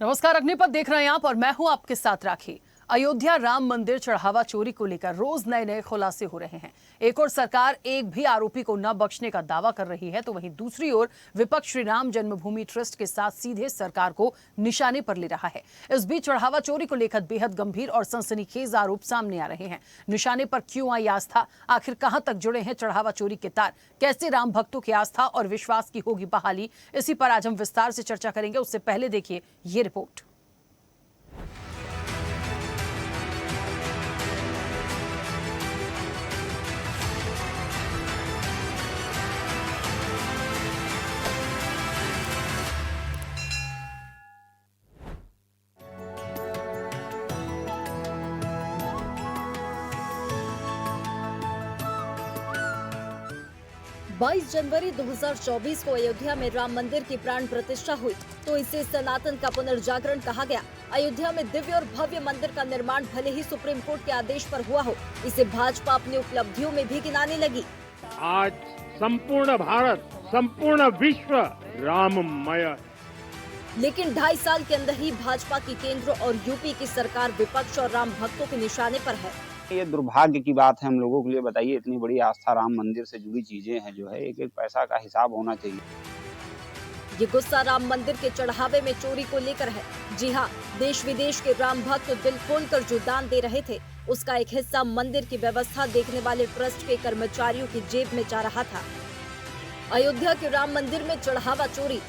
नमस्कार, अग्निपथ देख रहे हैं आप और मैं हूं आपके साथ राखी। अयोध्या राम मंदिर चढ़ावा चोरी को लेकर रोज नए नए खुलासे हो रहे हैं। एक और सरकार एक भी आरोपी को न बख्शने का दावा कर रही है, तो वहीं दूसरी ओर विपक्ष श्री राम जन्मभूमि ट्रस्ट के साथ सीधे सरकार को निशाने पर ले रहा है। इस बीच चढ़ावा चोरी को लेकर बेहद गंभीर और सनसनीखेज आरोप सामने आ रहे हैं। निशाने पर क्यों आई आस्था, आखिर कहां तक जुड़े हैं चढ़ावा चोरी के तार, कैसे राम भक्तों की आस्था और विश्वास की होगी बहाली, इसी पर आज हम विस्तार से चर्चा करेंगे। उससे पहले देखिए ये रिपोर्ट। 22 जनवरी 2024 को अयोध्या में राम मंदिर की प्राण प्रतिष्ठा हुई, तो इसे सनातन का पुनर्जागरण कहा गया। अयोध्या में दिव्य और भव्य मंदिर का निर्माण भले ही सुप्रीम कोर्ट के आदेश पर हुआ हो, इसे भाजपा अपनी उपलब्धियों में भी गिनाने लगी। आज संपूर्ण भारत, संपूर्ण विश्व राममय। लेकिन 2.5 साल के अंदर ही भाजपा की केंद्र और यूपी की सरकार विपक्ष और राम भक्तों के निशाने पर है। ये दुर्भाग्य की बात है हम लोगों के लिए। बताइए, इतनी बड़ी आस्था राम मंदिर से जुड़ी चीजें हैं, जो है एक एक पैसा का हिसाब होना चाहिए। ये गुस्सा राम मंदिर के चढ़ावे में चोरी को लेकर है। जी हाँ, देश विदेश के राम भक्त दिल खोलकर जो दान दे रहे थे, उसका एक हिस्सा मंदिर की व्यवस्था देखने वाले ट्रस्ट के कर्मचारियों की जेब में जा रहा था। अयोध्या के राम मंदिर में चढ़ावा चोरी,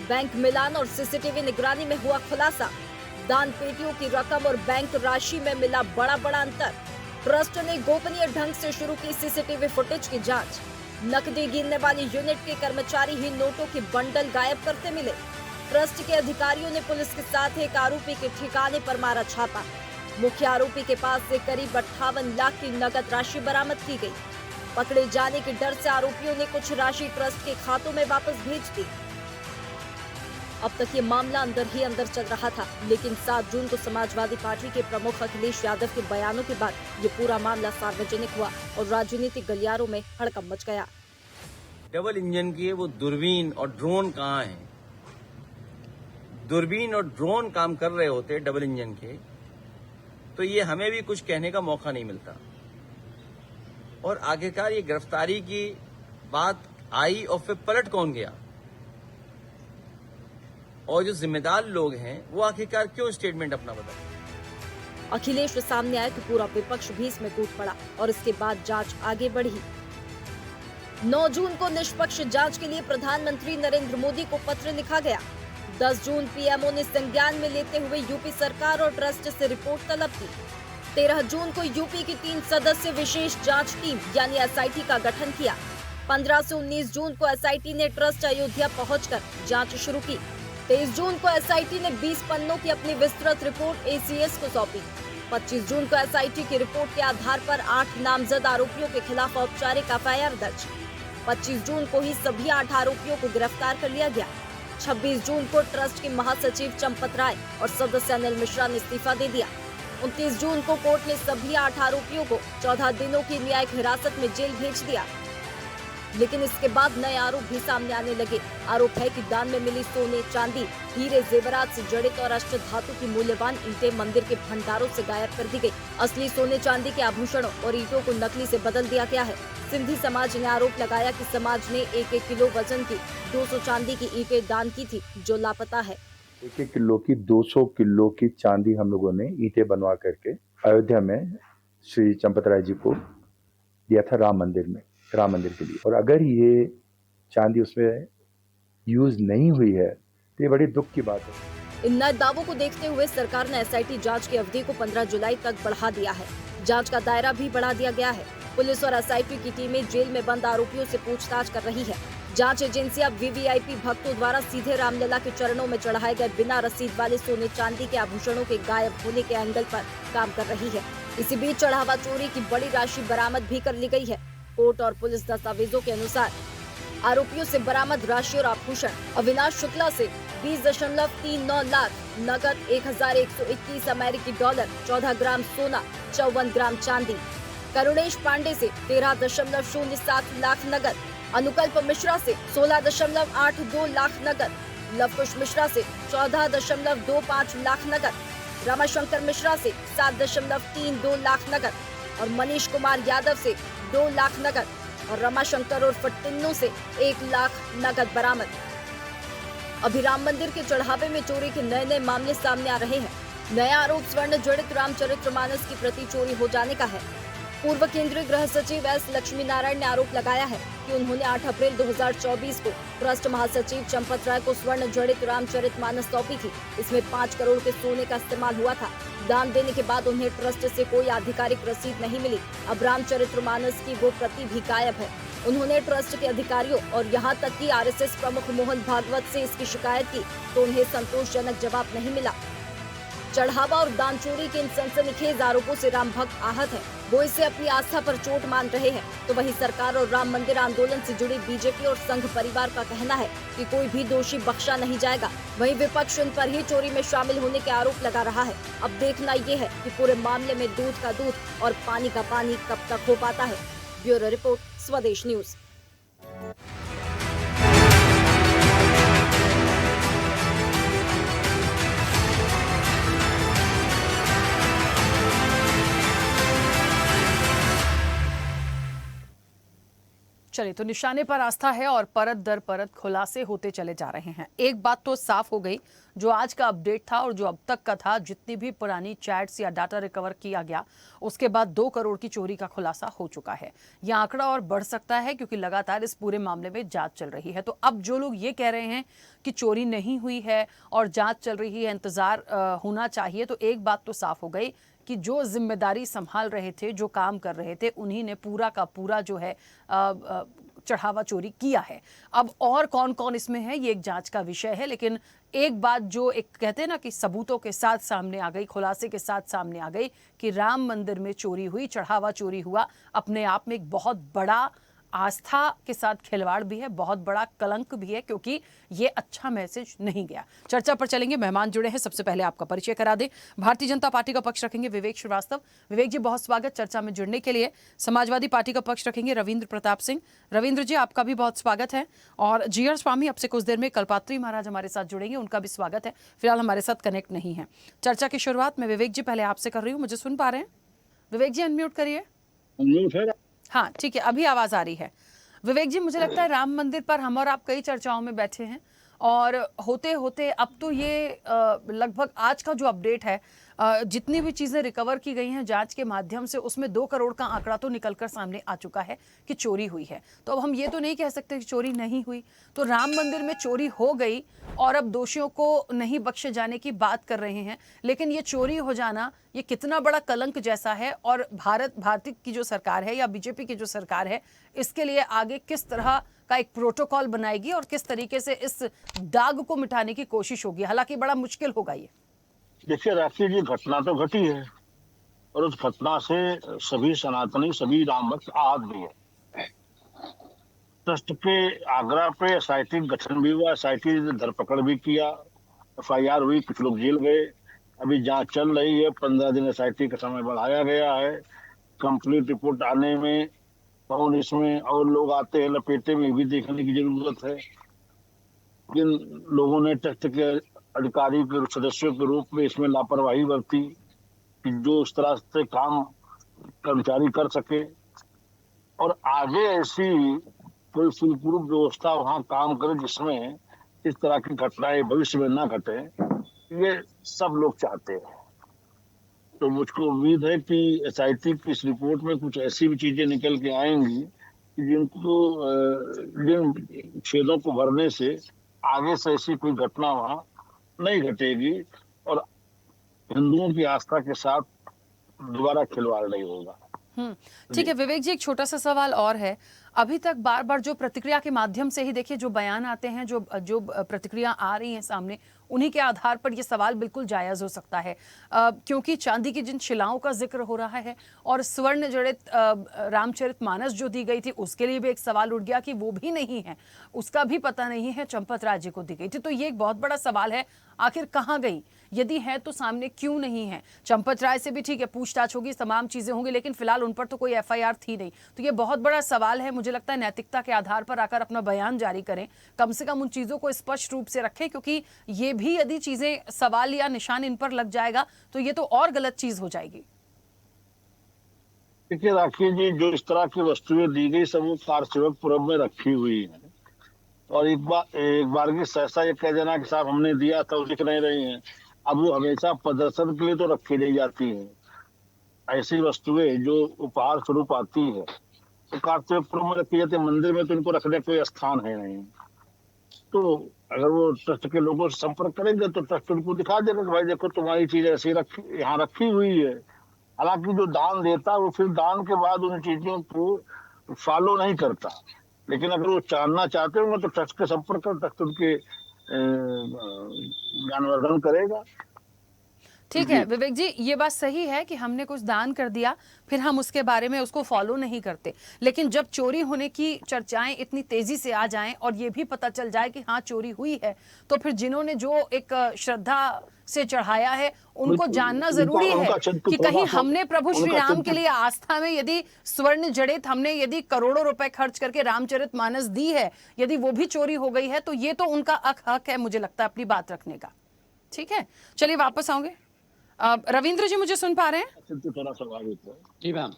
बैंक मिलान और सीसीटीवी निगरानी में हुआ खुलासा। दान पेटियों की रकम और बैंक राशि में मिला बड़ा अंतर। ट्रस्ट ने गोपनीय ढंग से शुरू की सीसीटीवी फुटेज की जांच। नकदी गिनने वाली यूनिट के कर्मचारी ही नोटों की बंडल गायब करते मिले। ट्रस्ट के अधिकारियों ने पुलिस के साथ एक आरोपी के ठिकाने पर मारा छापा। मुख्य आरोपी के पास से करीब 58 लाख की नकद राशि बरामद की गई। पकड़े जाने के डर से आरोपियों ने कुछ राशि ट्रस्ट के खातों में वापस भेज दी। अब तक ये मामला अंदर ही अंदर चल रहा था, लेकिन 7 जून को समाजवादी पार्टी के प्रमुख अखिलेश यादव के बयानों के बाद ये पूरा मामला सार्वजनिक हुआ और राजनीतिक गलियारों में हड़कंप मच गया। डबल इंजन की वो दूरबीन और ड्रोन कहाँ हैं? दूरबीन और ड्रोन काम कर रहे होते डबल इंजन के, तो ये हमें भी कुछ कहने का मौका नहीं मिलता। और आखिरकार ये गिरफ्तारी की बात आई और फिर पलट कौन गया? और जो जिम्मेदार लोग हैं वो आखिरकार क्यों स्टेटमेंट अपना बदले? अखिलेश के सामने आया कि पूरा विपक्ष भी इसमें कूद पड़ा और इसके बाद जांच आगे बढ़ी। 9 जून को निष्पक्ष जांच के लिए प्रधानमंत्री नरेंद्र मोदी को पत्र लिखा गया। 10 जून पीएमओ ने संज्ञान में लेते हुए यूपी सरकार और ट्रस्ट से रिपोर्ट तलब की। 13 जून को यूपी की 3 सदस्य विशेष जांच टीम यानी एसआईटी का गठन किया। 15 से 19 जून को एसआईटी ने ट्रस्ट अयोध्या पहुंचकर जांच शुरू की। 23 जून को एसआईटी ने 20 पन्नों की अपनी विस्तृत रिपोर्ट एसीएस को सौंपी। 25 जून को एसआईटी की रिपोर्ट के आधार पर 8 नामजद आरोपियों के खिलाफ औपचारिक एफआईआर दर्ज। 25 जून को ही सभी 8 आरोपियों को गिरफ्तार कर लिया गया। 26 जून को ट्रस्ट के महासचिव चंपत राय और सदस्य अनिल मिश्रा ने इस्तीफा दे दिया। 29 जून को कोर्ट ने सभी 8 आरोपियों को 14 दिनों की न्यायिक हिरासत में जेल भेज दिया। लेकिन इसके बाद नए आरोप भी सामने आने लगे। आरोप है कि दान में मिली सोने, चांदी, हीरे, जेवरात से जड़ित और अष्ट धातु की मूल्यवान ईंटें मंदिर के भंडारों से गायब कर दी गई। असली सोने चांदी के आभूषणों और ईंटों को नकली से बदल दिया गया है। सिंधी समाज ने आरोप लगाया कि समाज ने 1-1 किलो वजन की 200 चांदी की ईंटें दान की थी, जो लापता है। 1-1 किलो की 200 किलो की चांदी हम लोगों ने ईंटें बनवा करके अयोध्या में श्री चंपत राय जी को दिया था राम मंदिर के लिए। और अगर ये चांदी उसमें यूज नहीं हुई है तो ये बड़ी दुख की बात है। इन नए दावों को देखते हुए सरकार ने एसआईटी जांच की अवधि को 15 जुलाई तक बढ़ा दिया है। जांच का दायरा भी बढ़ा दिया गया है। पुलिस और एसआईटी की टीमें जेल में बंद आरोपियों से पूछताछ कर रही है। जांच एजेंसी अब वीवीआईपी भक्तों द्वारा सीधे रामलला के चरणों में चढ़ाए गए बिना रसीद वाले सोने चांदी के आभूषणों के गायब होने के एंगल पर काम कर रही है। इसी बीच चढ़ावा चोरी की बड़ी राशि बरामद भी कर ली गई है। कोर्ट और पुलिस दस्तावेजों के अनुसार आरोपियों से बरामद राशि और आभूषण: अविनाश शुक्ला से 20.39 लाख नगद, 1121 अमेरिकी डॉलर, 14 ग्राम सोना, 54 ग्राम चांदी। करुणेश पांडे से 13.07 लाख नगद, अनुकल्प मिश्रा से 16.82 लाख नगद, लवकुश मिश्रा से 14.25 लाख नकद, रमाशंकर मिश्रा से 7.32 लाख नकद और मनीष कुमार यादव से 2 लाख नकद और रमाशंकर उर्फ टिन्नू से 1 लाख नकद बरामद। अभी राम मंदिर के चढ़ावे में चोरी के नए नए मामले सामने आ रहे हैं। नया आरोप स्वर्ण जड़ित रामचरितमानस की प्रति चोरी हो जाने का है। पूर्व केंद्रीय गृह सचिव एस लक्ष्मी नारायण ने आरोप लगाया है कि उन्होंने 8 अप्रैल 2024 को ट्रस्ट महासचिव चंपत राय को स्वर्ण जड़ित रामचरितमानस सौंपी थी। इसमें 5 करोड़ के सोने का इस्तेमाल हुआ था। दान देने के बाद उन्हें ट्रस्ट से कोई आधिकारिक रसीद नहीं मिली। अब रामचरितमानस की वो प्रति भी गायब है। उन्होंने ट्रस्ट के अधिकारियों और यहाँ तक कि आरएसएस प्रमुख मोहन भागवत से इसकी शिकायत की तो उन्हें संतोषजनक जवाब नहीं मिला। चढ़ावा और दान चोरी के इन सनसनीखेज आरोपों से राम भक्त आहत हैं। वो इसे अपनी आस्था पर चोट मान रहे हैं। तो वहीं सरकार और राम मंदिर आंदोलन से जुड़ी बीजेपी और संघ परिवार का कहना है कि कोई भी दोषी बख्शा नहीं जाएगा। वहीं विपक्ष इन पर ही चोरी में शामिल होने के आरोप लगा रहा है। अब देखना ये है कि पूरे मामले में दूध का दूध और पानी का पानी कब तक हो पाता है। ब्यूरो रिपोर्ट, स्वदेश न्यूज। चलिए, तो निशाने पर आस्था है और परत दर परत खुलासे होते चले जा रहे हैं। एक बात तो साफ हो गई, जो आज का अपडेट था और जो अब तक का था, जितनी भी पुरानी चैट्स या डाटा रिकवर किया गया, उसके बाद 2 करोड़ की चोरी का खुलासा हो चुका है। यह आंकड़ा और बढ़ सकता है क्योंकि लगातार इस पूरे मामले में जांच चल रही है। तो अब जो लोग ये कह रहे हैं कि चोरी नहीं हुई है और जांच चल रही है, इंतजार होना चाहिए, तो एक बात तो साफ हो गई कि जो जिम्मेदारी संभाल रहे थे, जो काम कर रहे थे, उन्हीं ने पूरा का पूरा जो है चढ़ावा चोरी किया है। अब और कौन कौन इसमें है, ये एक जांच का विषय है। लेकिन एक बात जो एक कहते हैं ना कि सबूतों के साथ सामने आ गई, खुलासे के साथ सामने आ गई कि राम मंदिर में चोरी हुई, चढ़ावा चोरी हुआ, अपने आप में एक बहुत बड़ा आस्था के साथ खिलवाड़ भी है, बहुत बड़ा कलंक भी है, क्योंकि ये अच्छा मैसेज नहीं गया। चर्चा पर चलेंगे, मेहमान जुड़े हैं। सबसे पहले आपका परिचय करा दें। भारतीय जनता पार्टी का पक्ष रखेंगे विवेक श्रीवास्तव। विवेक जी, बहुत स्वागत चर्चा में जुड़ने के लिए। समाजवादी पार्टी का पक्ष रखेंगे रविंद्र प्रताप सिंह। रविंद्र जी, आपका भी बहुत स्वागत है। और जीआर स्वामी, अब से कुछ देर में कल्पात्री महाराज हमारे साथ जुड़ेंगे, उनका भी स्वागत है। फिलहाल हमारे साथ कनेक्ट नहीं है। चर्चा की शुरुआत में विवेक जी पहले आपसे कर रही हूँ। मुझे सुन पा रहे हैं? विवेक जी, अनम्यूट करिए। हाँ, ठीक है, अभी आवाज आ रही है। विवेक जी, मुझे लगता है राम मंदिर पर हम और आप कई चर्चाओं में बैठे हैं और होते होते अब तो ये लगभग आज का जो अपडेट है, जितनी भी चीज़ें रिकवर की गई हैं जांच के माध्यम से, उसमें 2 करोड़ का आंकड़ा तो निकलकर सामने आ चुका है कि चोरी हुई है। तो अब हम ये तो नहीं कह सकते कि चोरी नहीं हुई। तो राम मंदिर में चोरी हो गई और अब दोषियों को नहीं बख्शे जाने की बात कर रहे हैं, लेकिन ये चोरी हो जाना ये कितना बड़ा कलंक जैसा है, और भारत की जो सरकार है या बीजेपी की जो सरकार है, इसके लिए आगे किस तरह का एक प्रोटोकॉल बनाएगी और किस तरीके से इस दाग को मिटाने की कोशिश होगी। हालांकि बड़ा मुश्किल होगा ये। देखिए राष्ट्रीय जी, घटना तो घटी है और उस घटना से सभी सनातनी, सभी राम भक्त आहत भी है। ट्रस्ट के आग्रह पे एसआईटी गठन भी हुआ, एसआईटी ने धरपकड़ भी किया, एफआईआर हुई, कुछ लोग जेल गए। अभी जांच चल रही है, 15 दिन एसआईटी का समय बढ़ाया गया है। कंप्लीट रिपोर्ट आने में कौन इसमें और लोग आते हैं लपेटे में, भी देखने की जरूरत है। जिन लोगों ने ट्रस्ट के अधिकारी के सदस्यों के रूप में इसमें लापरवाही बरती कि जो उस तरह से काम कर्मचारी कर सके और आगे ऐसी कोई फुलप्रूफ व्यवस्था वहां काम करे जिसमें इस तरह की घटनाएं भविष्य में ना घटे, ये सब लोग चाहते हैं। तो मुझको उम्मीद है कि एसआईटी की इस रिपोर्ट में कुछ ऐसी भी चीजें निकल के आएंगी जिनको जिन छेदों को भरने से आगे से ऐसी कोई घटना वहां नहीं घटेगी और हिंदुओं की आस्था के साथ दोबारा खिलवाड़ नहीं होगा। ठीक है विवेक जी, एक छोटा सा सवाल और है। अभी तक बार बार जो प्रतिक्रिया के माध्यम से ही देखिए जो बयान आते हैं, जो प्रतिक्रिया आ रही है सामने, उन्हीं के आधार पर ये सवाल बिल्कुल जायज हो सकता है, क्योंकि चांदी की जिन शिलाओं का जिक्र हो रहा है और स्वर्ण जड़ित रामचरितमानस जो दी गई थी उसके लिए भी एक सवाल उठ गया कि वो भी नहीं है, उसका भी पता नहीं है, चंपत राय जी को दी गई थी। तो ये एक बहुत बड़ा सवाल है, आखिर कहाँ गई यदि है तो सामने क्यों नहीं है? चंपत राय से भी ठीक है, पूछताछ होगी, तमाम चीजें होंगी, लेकिन फिलहाल उन पर तो कोई एफआईआर थी नहीं। तो ये बहुत बड़ा सवाल है। मुझे लगता है नैतिकता के आधार पर आकर अपना बयान जारी करें, कम से कम उन चीजों को स्पष्ट रूप से रखें, क्योंकि ये भी यदि चीजें सवाल या निशान इन पर लग जाएगा तो ये तो और गलत चीज हो जाएगी। देखिए राखी जी, जो इस तरह की वस्तुएं दी गई सब वो कारसेवक पुरब में रखी हुई है, और एक बार की सहसा ये कह देना कि साहब हमने दिया था वो दिख नहीं रही है। अब वो हमेशा प्रदर्शन के लिए तो रखी नहीं जाती है। ऐसी वस्तुएं जो उपहार स्वरूप आती है तो कारसेवक पुरब में रखी जाती है, मंदिर में तो इनको रखने का कोई स्थान है नहीं। तो अगर वो ट्रस्ट के लोगों से संपर्क करेंगे तो ट्रस्ट उनको दिखा देगा कि भाई देखो तुम्हारी चीज ऐसी रखी यहाँ रखी हुई है। हालांकि जो दान देता है वो फिर दान के बाद उन चीजों को फॉलो नहीं करता, लेकिन अगर वो जानना चाहते होंगे तो ट्रस्ट के संपर्क कर, ट्रस्ट उनके ज्ञानवर्धन करेगा। ठीक है विवेक जी, ये बात सही है कि हमने कुछ दान कर दिया फिर हम उसके बारे में उसको फॉलो नहीं करते, लेकिन जब चोरी होने की चर्चाएं इतनी तेजी से आ जाएं और ये भी पता चल जाए कि हाँ चोरी हुई है, तो फिर जिन्होंने जो एक श्रद्धा से चढ़ाया है उनको जानना जरूरी है कि कहीं हमने प्रभु श्री राम के लिए आस्था में यदि स्वर्ण जड़ित हमने यदि करोड़ों रुपए खर्च करके रामचरितमानस दी है, यदि वो भी चोरी हो गई है तो ये तो उनका हक है, मुझे लगता है, अपनी बात रखने का। ठीक है, चलिए वापस आओगे। रविंद्र जी मुझे सुन पा रहे हैं? थोड़ा स्वाभाविक है जी मैम।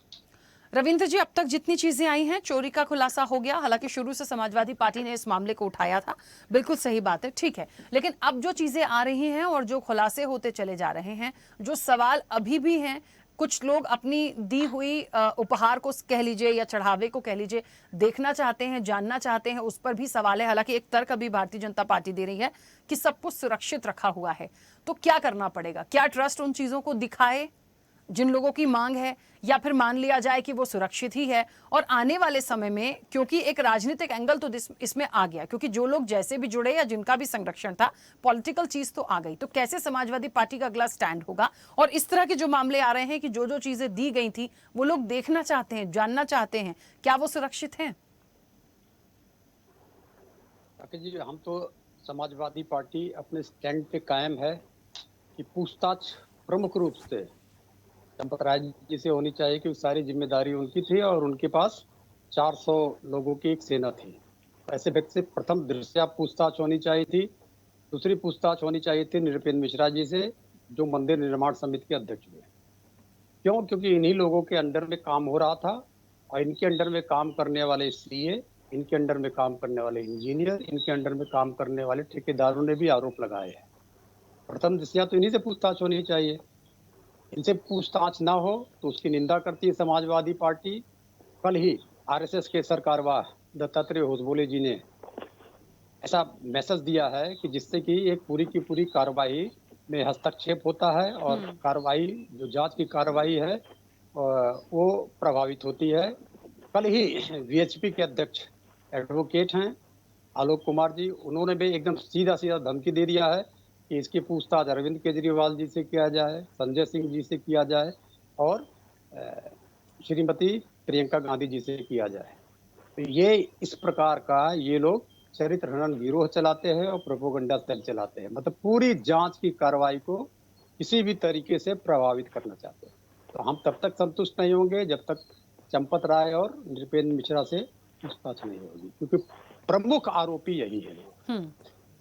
रविंद्र जी, अब तक जितनी चीजें आई हैं, चोरी का खुलासा हो गया, हालांकि शुरू से समाजवादी पार्टी ने इस मामले को उठाया था, बिल्कुल सही बात है, ठीक है, लेकिन अब जो चीजें आ रही हैं और जो खुलासे होते चले जा रहे हैं, जो सवाल अभी भी हैं, कुछ लोग अपनी दी हुई उपहार को कह लीजिए या चढ़ावे को कह लीजिए देखना चाहते हैं, जानना चाहते हैं, उस पर भी सवाल है। हालांकि एक तर्क अभी भारतीय जनता पार्टी दे रही है कि सब कुछ सुरक्षित रखा हुआ है, तो क्या करना पड़ेगा? क्या ट्रस्ट उन चीजों को दिखाए जिन लोगों की मांग है, या फिर मान लिया जाए कि वो सुरक्षित ही है? और आने वाले समय में, क्योंकि एक राजनीतिक एंगल तो इसमें आ गया, क्योंकि जो लोग जैसे भी जुड़े या जिनका भी संरक्षण था, पॉलिटिकल चीज तो आ गई, तो कैसे समाजवादी पार्टी का अगला स्टैंड होगा? और इस तरह के जो मामले आ रहे हैं कि जो जो चीजें दी गई थी वो लोग देखना चाहते हैं, जानना चाहते हैं, क्या वो सुरक्षित हैं? जी, हम तो समाजवादी पार्टी अपने स्टैंड पे कायम है कि पूछताछ प्रमुख रूप से चंपत राय जी से होनी चाहिए, कि सारी जिम्मेदारी उनकी थी और उनके पास 400 लोगों की एक सेना थी। ऐसे व्यक्ति से प्रथम दृष्टया पूछताछ होनी चाहिए थी। दूसरी पूछताछ होनी चाहिए थी नृपेंद्र मिश्रा जी से, जो मंदिर निर्माण समिति के अध्यक्ष हुए। क्यों? क्योंकि इन्हीं लोगों के अंडर में काम हो रहा था, और इनके अंडर में काम करने वाले सीए, इनके अंडर में काम करने वाले इंजीनियर, इनके अंडर में काम करने वाले ठेकेदारों ने भी आरोप लगाए हैं। प्रथम दृष्टया तो इन्हीं से पूछताछ होनी चाहिए। इनसे पूछताछ ना हो तो उसकी निंदा करती है समाजवादी पार्टी। कल ही आरएसएस के सरकारवाह दत्तात्रेय होसबोले जी ने ऐसा मैसेज दिया है कि जिससे कि एक पूरी की पूरी कार्रवाई में हस्तक्षेप होता है और कार्रवाई, जो जांच की कार्रवाई है वो प्रभावित होती है। कल ही वीएचपी के अध्यक्ष एडवोकेट हैं आलोक कुमार जी, उन्होंने भी एकदम सीधा सीधा धमकी दे दिया है कि इसकी पूछताछ अरविंद केजरीवाल जी से किया जाए, संजय सिंह जी से किया जाए और श्रीमती प्रियंका गांधी जी से किया जाए। तो ये इस प्रकार का ये लोग चरित्र हनन गिरोह चलाते हैं और प्रोपोगंडा सेल चलाते हैं, मतलब पूरी जांच की कार्रवाई को किसी भी तरीके से प्रभावित करना चाहते हैं। तो हम तब तक संतुष्ट नहीं होंगे जब तक चंपत राय और नृपेंद्र मिश्रा से पूछताछ नहीं होगी, क्योंकि प्रमुख आरोपी यही है।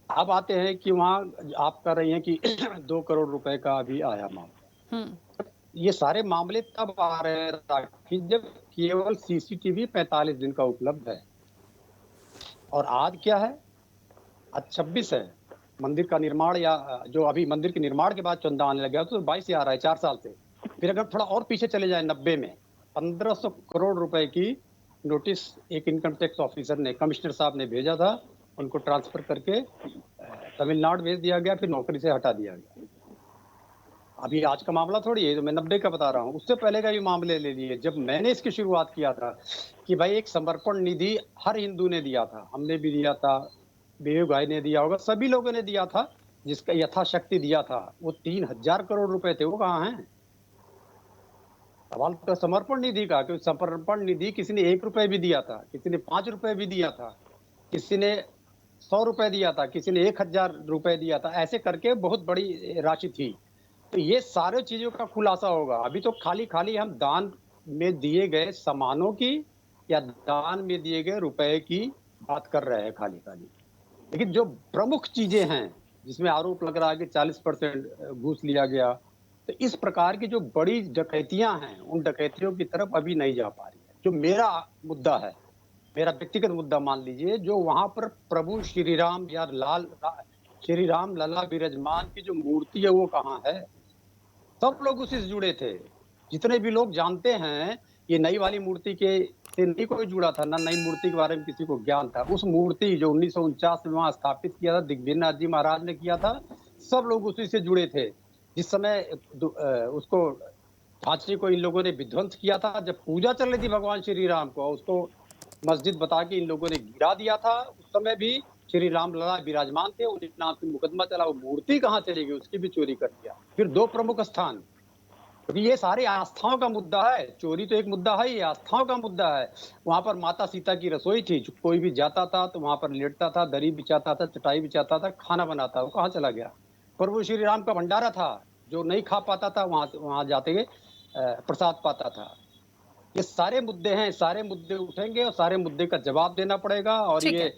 अब आते हैं कि वहाँ आप कर रही हैं कि 2 करोड़ रुपए का अभी आया मामला। ये सारे मामले तब आ रहे हैं कि जब केवल सीसीटीवी 45 दिन का उपलब्ध है, और आज क्या है, आज 26 है। मंदिर का निर्माण या जो अभी मंदिर के निर्माण के बाद चंदा आने लगा तो 22 से आ रहा है 4 साल से। फिर अगर थोड़ा और पीछे चले जाए 90 में 1500 करोड़ रुपए की नोटिस एक इनकम टैक्स ऑफिसर ने, कमिश्नर साहब ने भेजा था, उनको ट्रांसफर करके तमिलनाडु भेज दिया गया, फिर नौकरी से हटा दिया गया। अभी आज का मामला थोड़ी है, तो मैं 90 का बता रहा हूँ, उससे पहले का भी मामले ले लिए। जब मैंने इसकी शुरुआत किया था कि भाई एक समर्पण निधि हर हिंदू ने दिया था, हमने भी दिया था, बेहू भाई ने दिया होगा, सभी लोगों ने दिया था, जिसका यथाशक्ति दिया था। वो 3000 करोड़ रुपए थे, वो कहाँ हैं? सवाल तो समर्पण निधि का, क्योंकि समर्पण निधि किसी ने 1 रुपए भी दिया था, किसी ने 5 रुपए भी दिया था, किसी ने 100 रुपए दिया था, किसी ने 1000 रुपए दिया था, ऐसे करके बहुत बड़ी राशि थी। तो ये सारे चीजों का खुलासा होगा। अभी तो खाली खाली हम दान में दिए गए सामानों की या दान में दिए गए रुपए की बात कर रहे हैं खाली खाली। लेकिन जो प्रमुख चीजें हैं जिसमें आरोप लग रहा है कि 40% घूस लिया गया, तो इस प्रकार की जो बड़ी डकैतियां हैं उन डकैतियों की तरफ अभी नहीं जा पा रही है। जो मेरा मुद्दा है, मेरा व्यक्तिगत मुद्दा मान लीजिए, जो वहां पर प्रभु श्री राम या श्री राम लला विराजमान की जो मूर्ति है वो कहाँ है? सब लोग उसी से जुड़े थे। जितने भी लोग जानते हैं, ये नई वाली मूर्ति के से नहीं कोई जुड़ा था, ना नई मूर्ति के बारे में किसी को ज्ञान था। उस मूर्ति जो 1949 में वहां स्थापित किया था, दिग्विजयनाथ जी महाराज ने किया था, सब लोग उसी से जुड़े थे। जिस समय उसको ढांचे को इन लोगों ने विध्वंस किया था, जब पूजा चल रही थी भगवान श्री राम को, उसको मस्जिद बता के इन लोगों ने गिरा दिया था। उस समय भी श्री राम लला विराजमान थे, उनके नाम से मुकदमा चला। वो मूर्ति कहाँ चली गई, उसकी भी चोरी कर दिया। फिर 2 प्रमुख स्थान, क्योंकि ये सारे आस्थाओं का मुद्दा है। चोरी तो एक मुद्दा है, ये आस्थाओं का मुद्दा है। वहां पर माता सीता की रसोई थी, कोई भी जाता था तो वहां पर लेटता था, दरी बिछाता था, चटाई बिछाता था, खाना बनाता। वो कहाँ चला गया? प्रभु श्री राम का भंडारा था, जो नहीं खा पाता था वहां जाते हुए प्रसाद पाता था। ये सारे मुद्दे हैं, सारे मुद्दे उठेंगे और सारे मुद्दे का जवाब देना पड़ेगा। और ये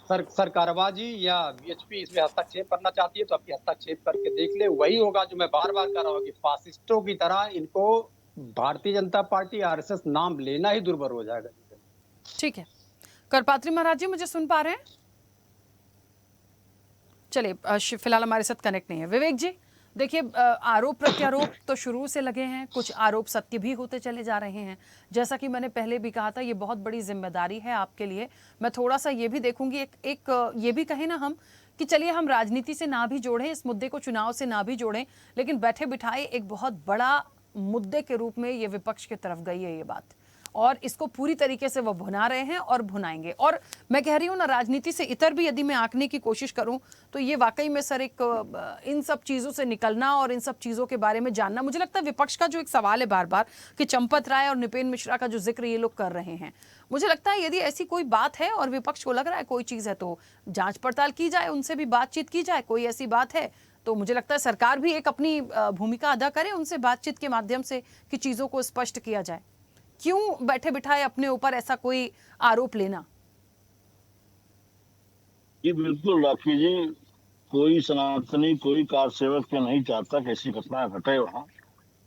सरकारबाजी या बीएचपी इसमें हस्तक्षेप करना चाहती है तो अपनी हस्तक्षेप करके देख ले। वही होगा जो मैं बार बार कर रहा हूँ कि फासिस्टों की तरह इनको भारतीय जनता पार्टी आरएसएस नाम लेना ही दुर्भर हो जाएगा। ठीक है, करपात्री महाराज जी मुझे सुन पा रहे हैं? चलिए, फिलहाल हमारे साथ कनेक्ट नहीं है। विवेक जी, देखिए, आरोप प्रत्यारोप तो शुरू से लगे हैं, कुछ आरोप सत्य भी होते चले जा रहे हैं। जैसा कि मैंने पहले भी कहा था, ये बहुत बड़ी जिम्मेदारी है आपके लिए। मैं थोड़ा सा ये भी देखूंगी, एक ये भी कहें ना हम कि चलिए हम राजनीति से ना भी जोड़ें इस मुद्दे को, चुनाव से ना भी जोड़ें, लेकिन बैठे बिठाए एक बहुत बड़ा मुद्दे के रूप में ये विपक्ष की तरफ गई है ये बात, और इसको पूरी तरीके से वो भुना रहे हैं और भुनाएंगे। और मैं कह रही हूँ ना, राजनीति से इतर भी यदि मैं आंकने की कोशिश करूं तो ये वाकई में सर एक इन सब चीज़ों से निकलना और इन सब चीज़ों के बारे में जानना, मुझे लगता है विपक्ष का जो एक सवाल है बार बार कि चंपत राय और नृपेन मिश्रा का जो जिक्र ये लोग कर रहे हैं, मुझे लगता है यदि ऐसी कोई बात है और विपक्ष को लग रहा है कोई चीज़ है तो जाँच पड़ताल की जाए, उनसे भी बातचीत की जाए। कोई ऐसी बात है तो मुझे लगता है सरकार भी एक अपनी भूमिका अदा करे उनसे बातचीत के माध्यम से कि चीज़ों को स्पष्ट किया जाए। क्यों बैठे बिठाए अपने ऊपर ऐसा कोई आरोप लेना? जी बिल्कुल राखी जी, कोई सनातनी, कोई कार सेवक के नहीं चाहता कि ऐसी घटना घटे वहाँ।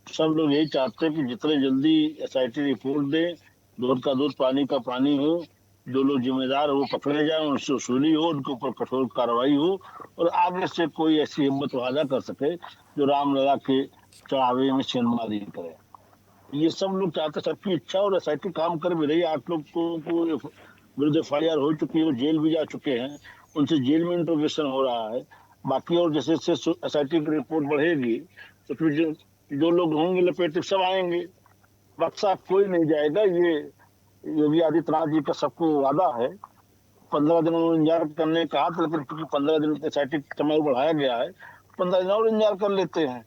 सब लोग यही चाहते हैं कि जितने जल्दी एसआईटी रिपोर्ट दे, दूध का दूध पानी का पानी हो, जो लोग जिम्मेदार हो वो पकड़े जाए, उनसे वसूली हो, उनके ऊपर कठोर कार्रवाई हो, और आगे से कोई ऐसी हिम्मत वादा कर सके जो रामलला के चढ़ावे में छेड़मारी करे। ये सब लोग चाहते, सबकी इच्छा, और एसआईटी काम कर भी रही है। 8 लोग को विरुद्ध FIR हो चुकी है, वो जेल भी जा चुके हैं, उनसे जेल में इंट्रोगेशन हो रहा है। बाकी और जैसे जैसे एसआईटी की रिपोर्ट बढ़ेगी तो फिर जो लोग होंगे लपेटे सब आएंगे, बक्सा कोई नहीं जाएगा। ये योगी आदित्यनाथ जी का सबको वादा है। 15 दिन इंतजार करने का, लेकिन क्योंकि 15 दिन एसआईटी समय बढ़ाया गया है, 15 दिन और इंतजार कर लेते हैं।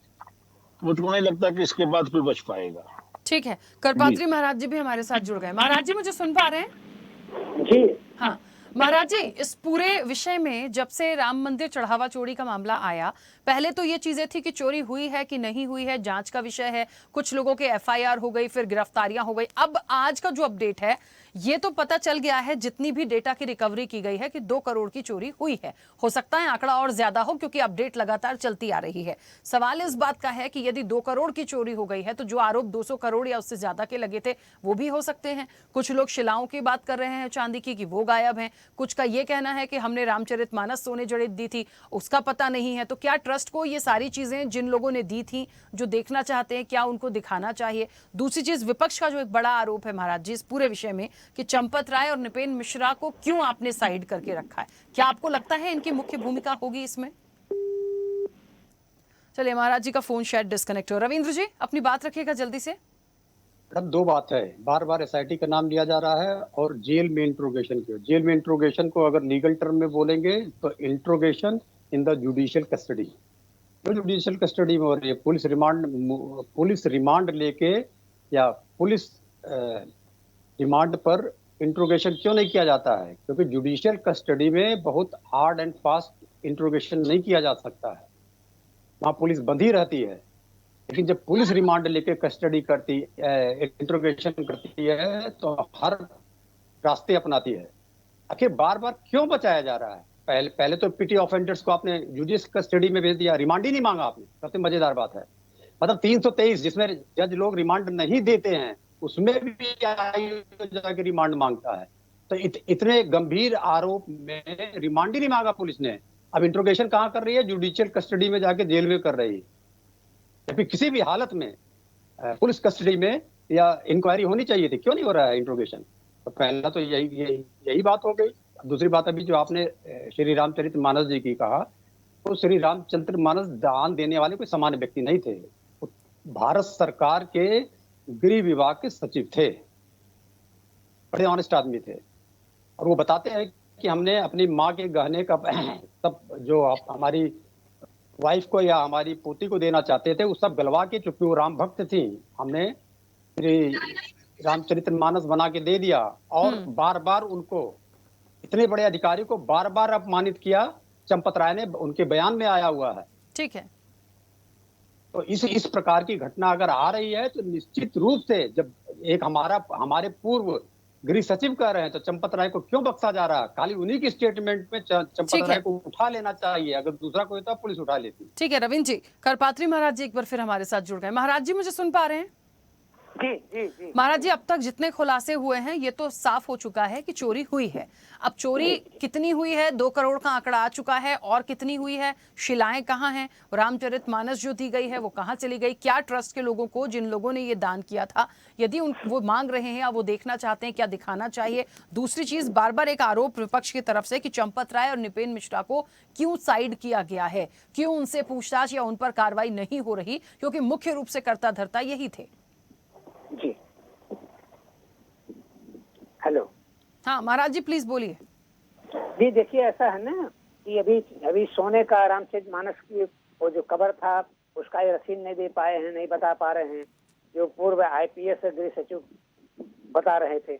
मुझको नहीं लगता कि इसके बाद कोई बच पाएगा। ठीक है, करपात्री महाराज जी भी हमारे साथ जुड़ गए। महाराज जी मुझे सुन पा रहे हैं? जी हाँ महाराज जी, इस पूरे विषय में जब से राम मंदिर चढ़ावा चोरी का मामला आया, पहले तो ये चीजें थी कि चोरी हुई है कि नहीं हुई है, जांच का विषय है। कुछ लोगों के FIR हो गई, फिर गिरफ्तारियां हो गई। अब आज का जो अपडेट है, ये तो पता चल गया है जितनी भी डेटा की रिकवरी की गई है कि 2 करोड़ की चोरी हुई है। हो सकता है आंकड़ा और ज्यादा हो क्योंकि अपडेट लगातार चलती आ रही है। सवाल इस बात का है कि यदि 2 करोड़ की चोरी हो गई है तो जो आरोप 200 करोड़ या उससे ज्यादा के लगे थे वो भी हो सकते हैं। कुछ लोग शिलाओं की बात कर रहे हैं चांदी की कि वो गायब हैं। कुछ का ये कहना है कि हमने रामचरितमानस सोने जड़े दी थी, उसका पता नहीं है। तो क्या ट्रस्ट को ये सारी चीजें जिन लोगों ने दी थी, जो देखना चाहते हैं, क्या उनको दिखाना चाहिए? दूसरी चीज, विपक्ष का जो एक बड़ा आरोप है महाराज जी इस पूरे विषय में कि चंपत राय और नृपेन मिश्रा को क्यों आपने साइड करके रखा है, क्या आपको लगता है इनकी मुख्य भूमिका होगी इसमें? चलिए, महाराज जी का फोन शायद डिस्कनेक्ट हो। रविंद्र जी अपनी बात रखिएगा जल्दी से। अब 2 बात है, बार बार एसआईटी का नाम लिया जा रहा है और जेल में इंट्रोगेशन की। जेल में इंट्रोगेशन को अगर लीगल टर्म में बोलेंगे तो interrogation in the judicial custody. जो जुडिशियल कस्टडी में हो रही है, पुलिस रिमांड लेके या पुलिस रिमांड पर इंट्रोगेशन क्यों नहीं किया जाता है? क्योंकि जुडिशियल कस्टडी में बहुत हार्ड एंड फास्ट इंट्रोगेशन नहीं किया जा सकता है, वहां पुलिस बंधी रहती है। लेकिन जब पुलिस रिमांड लेके कस्टडी करती इंट्रोगेशन करती है तो हर रास्ते अपनाती है। आखिर बार बार क्यों बचाया जा रहा है? पहले तो पिटी ऑफेंडर्स को आपने जुडिशियल कस्टडी में भेज दिया, रिमांड ही नहीं मांगा आपने। सबसे मजेदार बात है, मतलब 323 जिसमें जज लोग रिमांड नहीं देते हैं उसमें भी जाके रिमांड मांगता है। तो इतने गंभीर आरोप में रिमांड ही नहीं मांगा पुलिस ने। अब इंट्रोगेशन कहाँ कर रही है? जुडिशियल कस्टडी में जाके जेल में कर रही है। जबकि किसी भी हालत में पुलिस कस्टडी में या इंक्वायरी होनी चाहिए थी, क्यों नहीं हो रहा है इंट्रोगेशन? तो पहला तो यही बात हो गई। दूसरी बात अभी जो आपने श्री रामचरितमानस जी की कहा, तो श्री रामचरितमानस दान देने वाले कोई सामान्य व्यक्ति नहीं थे, भारत सरकार के गृह विभाग के सचिव थे, बड़े ऑनेस्ट आदमी थे। और वो बताते हैं कि हमने अपनी माँ के गहने का सब जो हमारी वाइफ को या हमारी पोती को देना चाहते थे वो सब गलवा के, चूंकि वो राम भक्त थी, हमने श्री रामचरितमानस बना के दे दिया। और बार बार उनको, इतने बड़े अधिकारी को बार बार अपमानित किया। चंपत राय ने, उनके बयान में आया हुआ है। ठीक है। तो इस प्रकार की घटना अगर आ रही है तो निश्चित रूप से, जब एक हमारे पूर्व गृह सचिव कह रहे हैं तो चंपत राय को क्यों बख्शा जा रहा है? खाली उन्हीं की स्टेटमेंट में चंपत राय को उठा लेना चाहिए। अगर दूसरा कोई होता पुलिस उठा लेती। ठीक है रविंद्र जी, करपात्री महाराज जी एक बार फिर हमारे साथ जुड़ गए। महाराज जी मुझे सुन पा रहे हैं? जी जी जी महाराज जी, अब तक जितने खुलासे हुए हैं ये तो साफ हो चुका है कि चोरी हुई है। अब चोरी कितनी हुई है? 2 करोड़ का आंकड़ा आ चुका है। और कितनी हुई है? शिलाएं कहाँ हैं? रामचरितमानस जो दी गई है वो कहाँ चली गई? क्या ट्रस्ट के लोगों को, जिन लोगों ने ये दान किया था, यदि वो मांग रहे हैं या वो देखना चाहते हैं, क्या दिखाना चाहिए? दूसरी चीज, बार बार एक आरोप विपक्ष की तरफ से कि चंपत राय और निपेन मिश्रा को क्यों साइड किया गया है, क्यों उनसे पूछताछ या उन पर कार्रवाई नहीं हो रही, क्योंकि मुख्य रूप से कर्ता धर्ता यही थे। जी हेलो। हाँ महाराज जी प्लीज बोलिए। जी देखिए, ऐसा है ना कि अभी सोने का रामचरितमानस की वो जो कवर था उसका ये रसीद नहीं दे पाए हैं, नहीं बता पा रहे हैं। जो पूर्व IPS गृह सचिव बता रहे थे,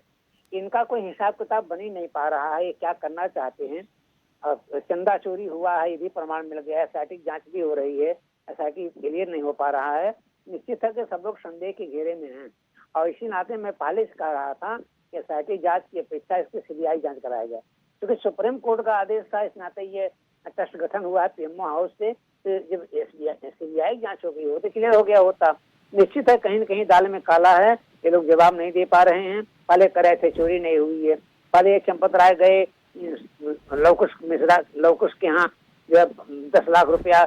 इनका कोई हिसाब किताब बन ही नहीं पा रहा है। ये क्या करना चाहते हैं? चंदा चोरी हुआ है, ये भी प्रमाण मिल गया है। SIT जांच भी हो रही है, SIT क्लियर नहीं हो पा रहा है। निश्चित है कि सब लोग संदेह के घेरे में हैं। और इसी नाते मैं पहले से कह रहा था कि SIT जांच की अपेक्षा इसकी CBI जांच कराया जाए, क्योंकि सुप्रीम कोर्ट का आदेश था। इस नाते ये ट्रस्ट गठन हुआ है PMO हाउस से, तो जब CBI जांच हो गई होती, क्लियर हो गया होता। निश्चित है कहीं न कहीं दाल में काला है, ये लोग जवाब नहीं दे पा रहे हैं। पहले कह रहे थे चोरी नहीं हुई है, पहले चंपत राय गए लवकुश के यहाँ जो है 10 लाख रुपया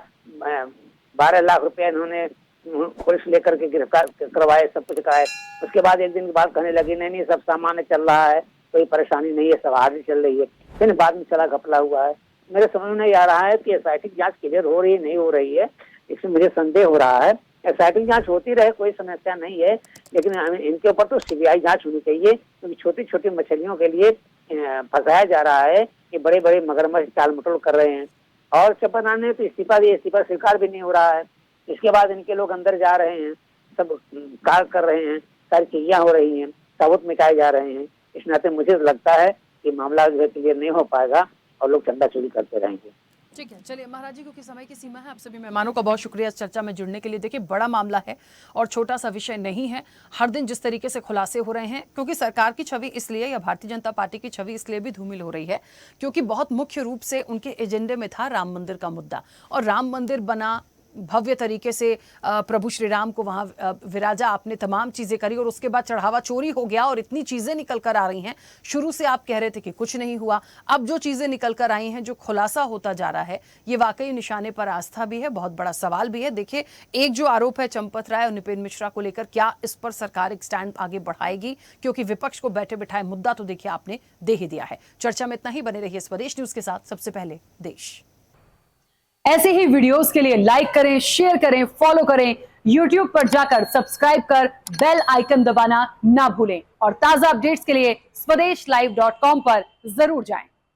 12 लाख रुपया इन्होंने पुलिस लेकर के गिरफ्तार करवाए, सब कुछ कराए। उसके बाद एक दिन के बाद कहने लगी नहीं सब सामान्य चल रहा है, कोई परेशानी नहीं है, सब हाजिर चल रही है। फिर बाद में चला घपला हुआ है। मेरे समझ में नहीं आ रहा है कि SIT जांच क्लियर हो रही है नहीं हो रही है, इसमें मुझे संदेह हो रहा है। SIT जांच होती रहे, कोई समस्या नहीं है, लेकिन इनके ऊपर तो CBI जांच होनी चाहिए, क्योंकि छोटी छोटी मछलियों के लिए फंसाया जा रहा है कि बड़े बड़े मगरमच्छ टाल मटोल कर रहे हैं। और चंपत राय ने तो इस्तीफा दिया, इस्तीफा स्वीकार भी नहीं हो रहा है। इसके बाद इनके लोग अंदर जा रहे हैं, सब कार्य कर रहे हैं, सारी चीजें हो रही हैं, सबूत मिटाए जा रहे हैं। इस नाते मुझे लगता है कि मामला जो है क्लियर नहीं हो पाएगा और लोग चंदा चोरी करते रहेंगे। ठीक है, चलिए महाराज जी, क्योंकि समय की सीमा है, आप सभी मेहमानों का बहुत शुक्रिया इस चर्चा में जुड़ने के लिए। देखिए बड़ा मामला है और छोटा सा विषय नहीं है। हर दिन जिस तरीके से खुलासे हो रहे हैं, क्योंकि सरकार की छवि इसलिए या भारतीय जनता पार्टी की छवि इसलिए भी धूमिल हो रही है क्योंकि बहुत मुख्य रूप से उनके एजेंडे में था राम मंदिर का मुद्दा। और राम मंदिर बना, भव्य तरीके से प्रभु श्री राम को वहां विराजा, आपने तमाम चीजें करी और उसके बाद चढ़ावा चोरी हो गया और इतनी चीजें निकल कर आ रही हैं। शुरू से आप कह रहे थे कि कुछ नहीं हुआ, अब जो चीजें निकल कर आई हैं, जो खुलासा होता जा रहा है, ये वाकई निशाने पर आस्था भी है, बहुत बड़ा सवाल भी है। देखिए एक जो आरोप है चंपत राय और निपेन मिश्रा को लेकर, क्या इस पर सरकार एक स्टैंड आगे बढ़ाएगी? क्योंकि विपक्ष को बैठे बिठाए मुद्दा तो देखिए आपने दे ही दिया है। चर्चा में इतना ही, बने रहिए स्वदेश न्यूज के साथ। सबसे पहले देश। ऐसे ही वीडियोस के लिए लाइक करें, शेयर करें, फॉलो करें। YouTube पर जाकर सब्सक्राइब कर बेल आइकन दबाना ना भूलें और ताजा अपडेट्स के लिए स्वदेशलाइव.com पर जरूर जाएं।